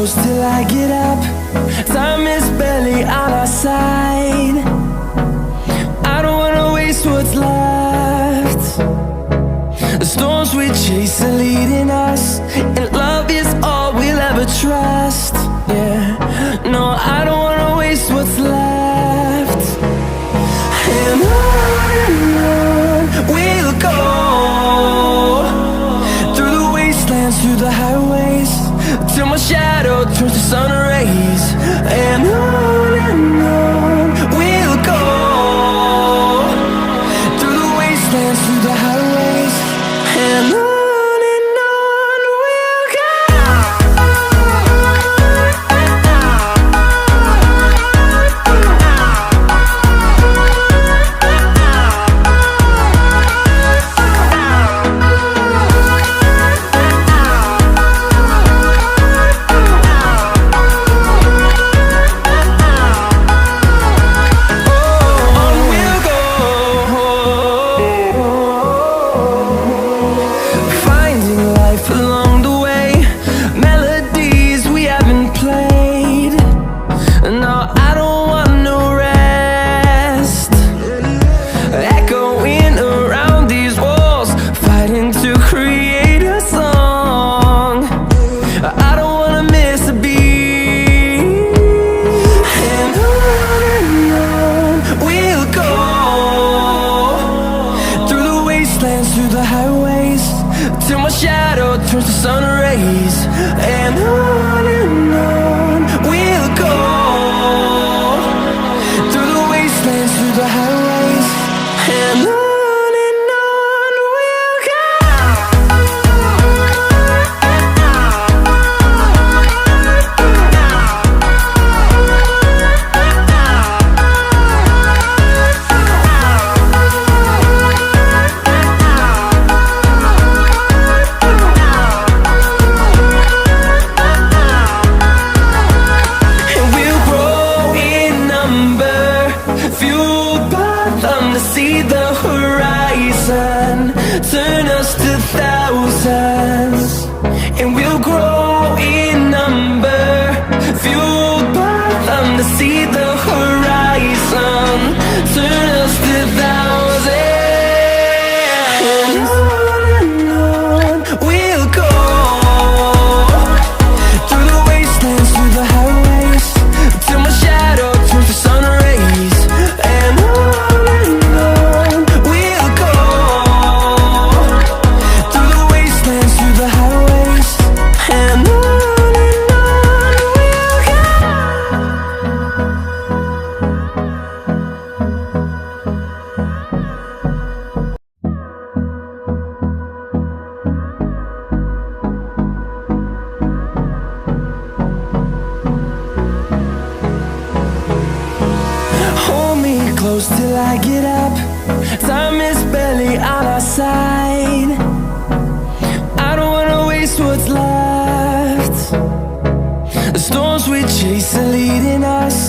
close till I get up. Time is barely on our side. I don't wanna waste what's left. The storms we chase are leading us, and love is all we'll ever trust. Yeah, no, I don't wanna waste what's left. And on we'll go, through the wastelands, through the highways, till my shadow turns to sun rays. And on we'll go, through the wastelands, through the highways, and on. Through the highways, till my shadow turns to sun rays. And on we'll go, through the wastelands, through the highways, and on. See the horizon, turn us to thousands, and we'll grow in number, fueled by them to see the horizon, turn us to thousands. And on we'll go, through the wastelands, through the highways, till my shadow turns to sun rays. And close till I get up. Time is barely on our side. I don't wanna waste what's left. The storms we chase are leading us,